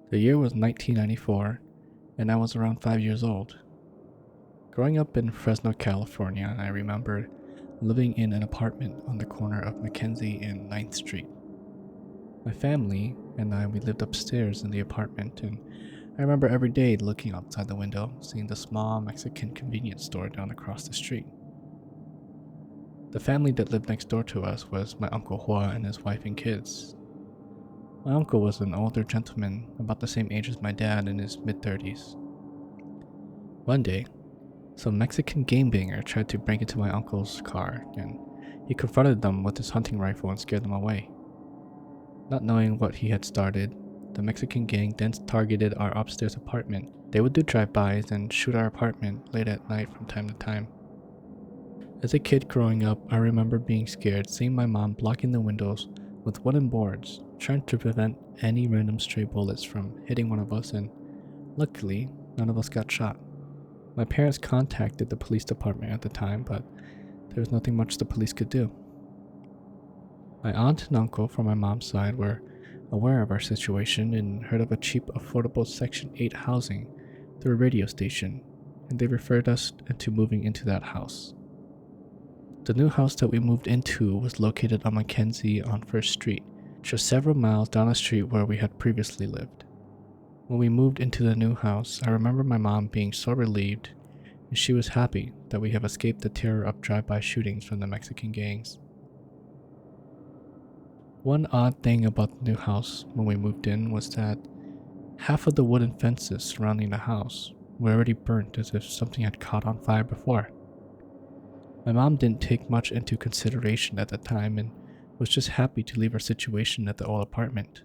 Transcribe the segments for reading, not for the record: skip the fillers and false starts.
The year was 1994, and I was around 5 years old. Growing up in Fresno, California, I remember living in an apartment on the corner of McKenzie and 9th Street. My family and we lived upstairs in the apartment, and I remember every day looking outside the window, seeing the small Mexican convenience store down across the street. The family that lived next door to us was my Uncle Hua and his wife and kids. My uncle was an older gentleman, about the same age as my dad, in his mid-30s. One day, some Mexican game banger tried to break into my uncle's car, and he confronted them with his hunting rifle and scared them away. Not knowing what he had started, the Mexican gang then targeted our upstairs apartment. They would do drive-bys and shoot our apartment late at night from time to time. As a kid growing up, I remember being scared, seeing my mom blocking the windows with wooden boards, trying to prevent any random stray bullets from hitting one of us, and luckily, none of us got shot. My parents contacted the police department at the time, but there was nothing much the police could do. My aunt and uncle from my mom's side were aware of our situation and heard of a cheap, affordable Section 8 housing through a radio station, and they referred us into moving into that house. The new house that we moved into was located on McKenzie on 1st Street, just several miles down the street where we had previously lived. When we moved into the new house, I remember my mom being so relieved, and she was happy that we have escaped the terror of drive-by shootings from the Mexican gangs. One odd thing about the new house when we moved in was that half of the wooden fences surrounding the house were already burnt as if something had caught on fire before. My mom didn't take much into consideration at the time and was just happy to leave our situation at the old apartment.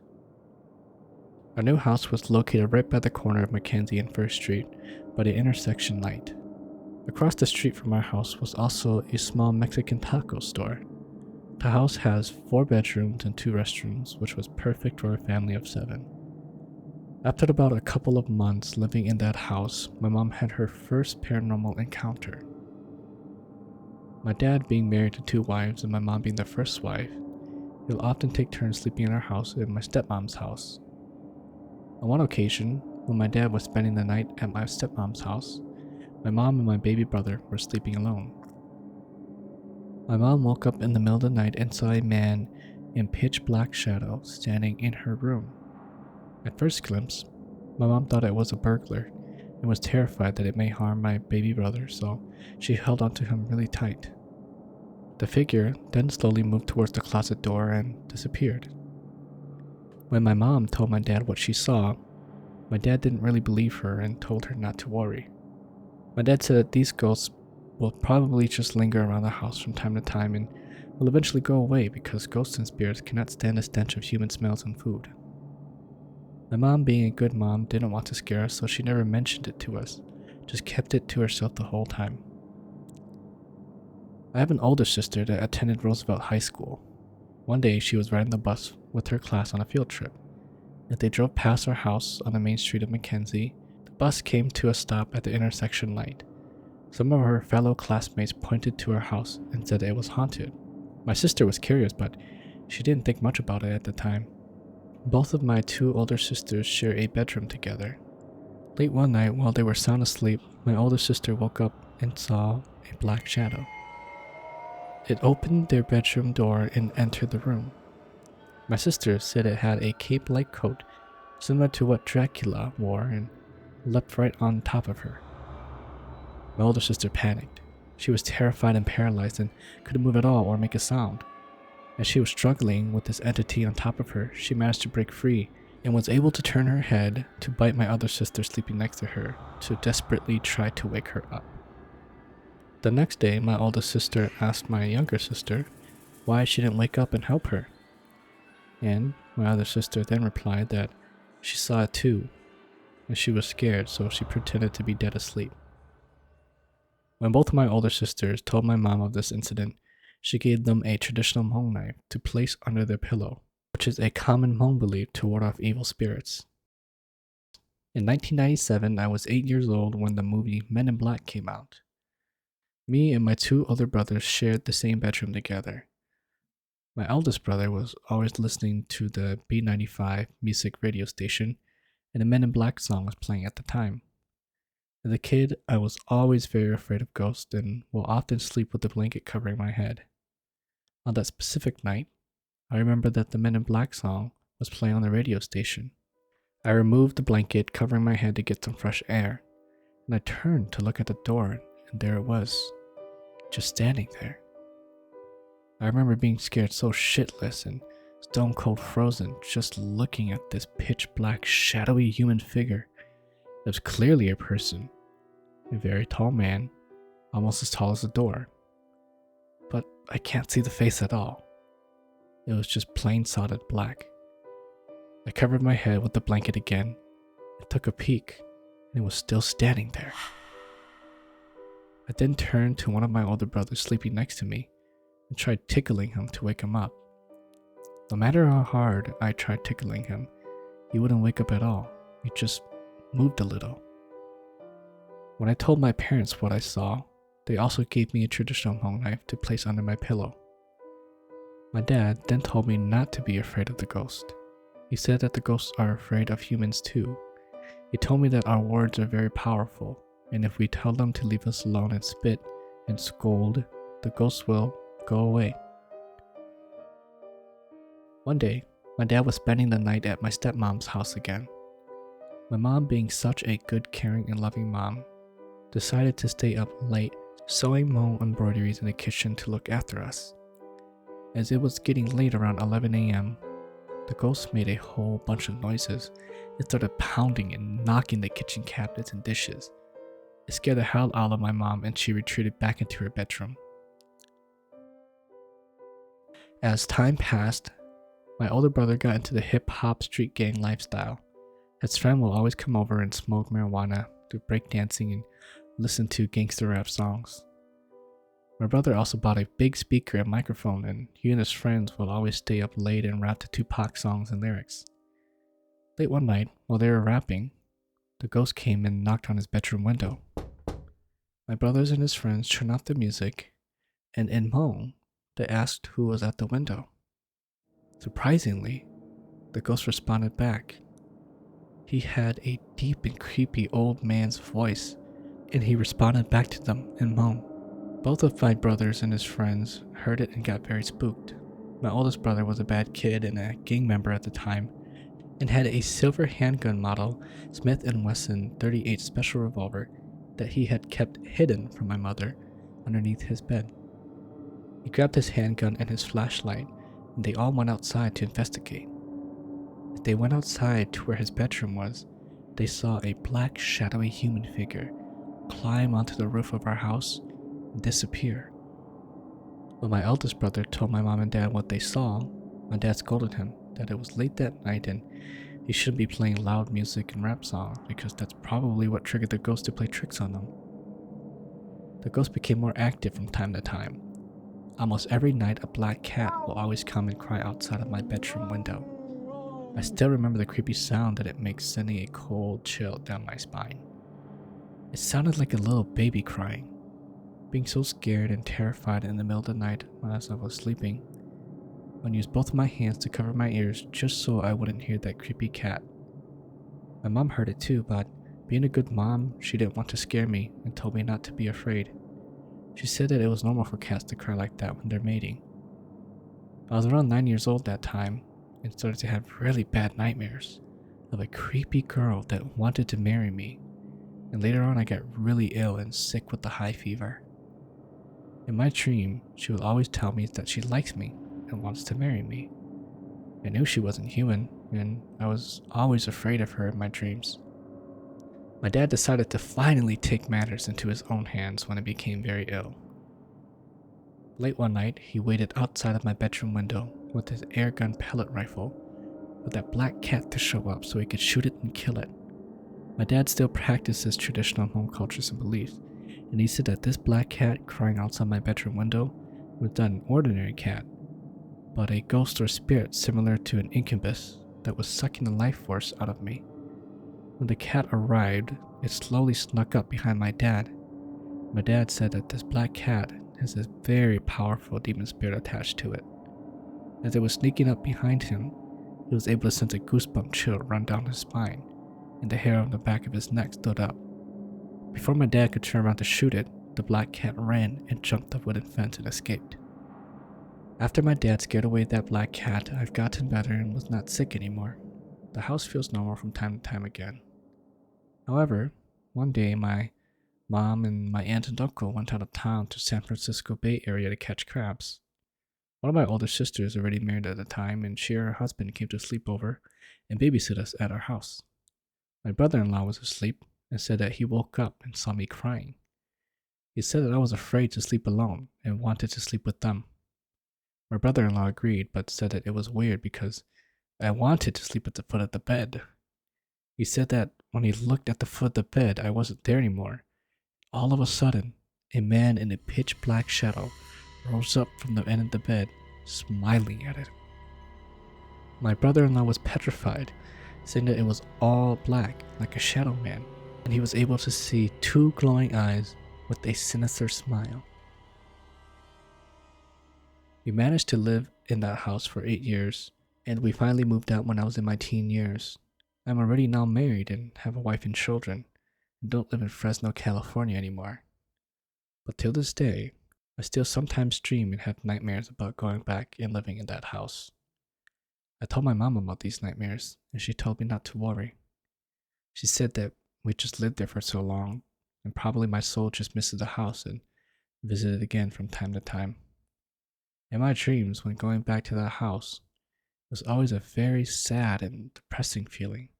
Our new house was located right by the corner of McKenzie and 1st Street by the intersection light. Across the street from our house was also a small Mexican taco store. The house has 4 bedrooms and 2 restrooms, which was perfect for a family of 7. After about a couple of months living in that house, my mom had her first paranormal encounter. My dad being married to 2 wives and my mom being the first wife, he'll often take turns sleeping in our house and my stepmom's house. On one occasion, when my dad was spending the night at my stepmom's house, my mom and my baby brother were sleeping alone. My mom woke up in the middle of the night and saw a man in pitch black shadow standing in her room. At first glimpse, my mom thought it was a burglar and was terrified that it may harm my baby brother, so she held onto him really tight. The figure then slowly moved towards the closet door and disappeared. When my mom told my dad what she saw, my dad didn't really believe her and told her not to worry. My dad said that these ghosts will probably just linger around the house from time to time and will eventually go away because ghosts and spirits cannot stand the stench of human smells and food. My mom, being a good mom, didn't want to scare us, so she never mentioned it to us, just kept it to herself the whole time. I have an older sister that attended Roosevelt High School. One day she was riding the bus with her class on a field trip. As they drove past our house on the main street of McKenzie, the bus came to a stop at the intersection light. Some of her fellow classmates pointed to our house and said it was haunted. My sister was curious, but she didn't think much about it at the time. Both of my 2 older sisters share a bedroom together. Late one night, while they were sound asleep, my older sister woke up and saw a black shadow. It opened their bedroom door and entered the room. My sister said it had a cape-like coat similar to what Dracula wore and leapt right on top of her. My older sister panicked. She was terrified and paralyzed and couldn't move at all or make a sound. As she was struggling with this entity on top of her, she managed to break free and was able to turn her head to bite my other sister sleeping next to her to desperately try to wake her up. The next day, my oldest sister asked my younger sister why she didn't wake up and help her. And my other sister then replied that she saw it too, and she was scared, so she pretended to be dead asleep. When both of my older sisters told my mom of this incident, she gave them a traditional Hmong knife to place under their pillow, which is a common Hmong belief to ward off evil spirits. In 1997, I was 8 years old when the movie Men in Black came out. Me and my 2 older brothers shared the same bedroom together. My eldest brother was always listening to the B95 music radio station, and the Men in Black song was playing at the time. As a kid, I was always very afraid of ghosts and will often sleep with a blanket covering my head. On that specific night, I remember that the Men in Black song was playing on the radio station. I removed the blanket covering my head to get some fresh air, and I turned to look at the door, and there it was, just standing there. I remember being scared so shitless and stone cold frozen just looking at this pitch black shadowy human figure that was clearly a person, a very tall man, almost as tall as the door. But I can't see the face at all. It was just plain solid black. I covered my head with the blanket again and took a peek, and it was still standing there. I then turned to one of my older brothers sleeping next to me and tried tickling him to wake him up. No matter how hard I tried tickling him, he wouldn't wake up at all. He just moved a little. When I told my parents what I saw, they also gave me a traditional Hmong knife to place under my pillow. My dad then told me not to be afraid of the ghost. He said that the ghosts are afraid of humans too. He told me that our words are very powerful, and if we tell them to leave us alone and spit and scold, the ghosts will go away. One day, my dad was spending the night at my stepmom's house again. My mom, being such a good, caring, and loving mom, decided to stay up late sewing Hmong embroideries in the kitchen to look after us. As it was getting late around 11 a.m., the ghost made a whole bunch of noises and started pounding and knocking the kitchen cabinets and dishes. It scared the hell out of my mom and she retreated back into her bedroom. As time passed, my older brother got into the hip-hop street gang lifestyle. His friend will always come over and smoke marijuana, do breakdancing, and listen to gangster rap songs. My brother also bought a big speaker and microphone, and he and his friends would always stay up late and rap to Tupac songs and lyrics. Late one night, while they were rapping, the ghost came and knocked on his bedroom window. My brothers and his friends turned off the music, and in Hmong, they asked who was at the window. Surprisingly, the ghost responded back. He had a deep and creepy old man's voice, and he responded back to them in Hmong. Both of my brothers and his friends heard it and got very spooked. My oldest brother was a bad kid and a gang member at the time, and had a silver handgun model Smith & Wesson .38 special revolver that he had kept hidden from my mother underneath his bed. He grabbed his handgun and his flashlight, and they all went outside to investigate. As they went outside to where his bedroom was, they saw a black shadowy human figure climb onto the roof of our house and disappear. When my eldest brother told my mom and dad what they saw, my dad scolded him that it was late that night and he shouldn't be playing loud music and rap songs because that's probably what triggered the ghost to play tricks on them. The ghost became more active from time to time. Almost every night a black cat will always come and cry outside of my bedroom window. I still remember the creepy sound that it makes, sending a cold chill down my spine. It sounded like a little baby crying. Being so scared and terrified in the middle of the night as I was sleeping, I used both of my hands to cover my ears just so I wouldn't hear that creepy cat. My mom heard it too, but being a good mom, she didn't want to scare me and told me not to be afraid. She said that it was normal for cats to cry like that when they're mating. I was around 9 years old that time and started to have really bad nightmares of a creepy girl that wanted to marry me, and later on I got really ill and sick with the high fever. In my dream, she would always tell me that she likes me and wants to marry me. I knew she wasn't human, and I was always afraid of her in my dreams. My dad decided to finally take matters into his own hands when I became very ill. Late one night, he waited outside of my bedroom window with his airgun pellet rifle for that black cat to show up so he could shoot it and kill it. My dad still practices traditional Hmong cultures and beliefs, and he said that this black cat crying outside my bedroom window was not an ordinary cat, but a ghost or spirit similar to an incubus that was sucking the life force out of me. When the cat arrived, it slowly snuck up behind my dad. My dad said that this black cat has a very powerful demon spirit attached to it. As it was sneaking up behind him, he was able to sense a goosebump chill run down his spine, and the hair on the back of his neck stood up. Before my dad could turn around to shoot it, the black cat ran and jumped the wooden fence and escaped. After my dad scared away that black cat, I've gotten better and was not sick anymore. The house feels normal from time to time again. However, one day my mom and my aunt and uncle went out of town to San Francisco Bay Area to catch crabs. One of my older sisters, already married at the time, and she and her husband came to sleep over and babysit us at our house. My brother-in-law was asleep and said that he woke up and saw me crying. He said that I was afraid to sleep alone and wanted to sleep with them. My brother-in-law agreed, but said that it was weird because I wanted to sleep at the foot of the bed. He said that when he looked at the foot of the bed, I wasn't there anymore. All of a sudden, a man in a pitch black shadow rose up from the end of the bed, smiling at it. My brother-in-law was petrified, saying that it was all black, like a shadow man, and he was able to see two glowing eyes with a sinister smile. We managed to live in that house for 8 years, and we finally moved out when I was in my teen years. I'm already now married and have a wife and children, and don't live in Fresno, California anymore. But till this day, I still sometimes dream and have nightmares about going back and living in that house. I told my mom about these nightmares, and she told me not to worry. She said that we just lived there for so long, and probably my soul just misses the house and visited again from time to time. In my dreams, when going back to that house, it was always a very sad and depressing feeling,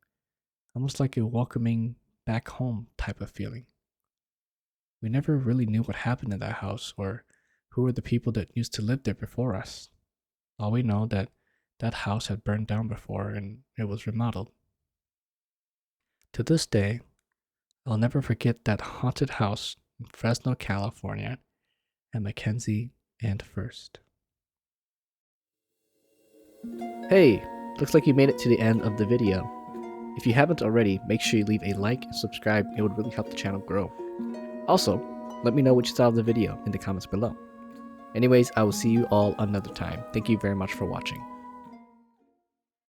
almost like a welcoming back home type of feeling. We never really knew what happened in that house or who were the people that used to live there before us. All we know that house had burned down before and it was remodeled. To this day, I'll never forget that haunted house in Fresno, California at McKenzie and First. Hey, looks like you made it to the end of the video. If you haven't already, make sure you leave a like and subscribe. It would really help the channel grow. Also, let me know what you thought of the video in the comments below. Anyways, I will see you all another time. Thank you very much for watching.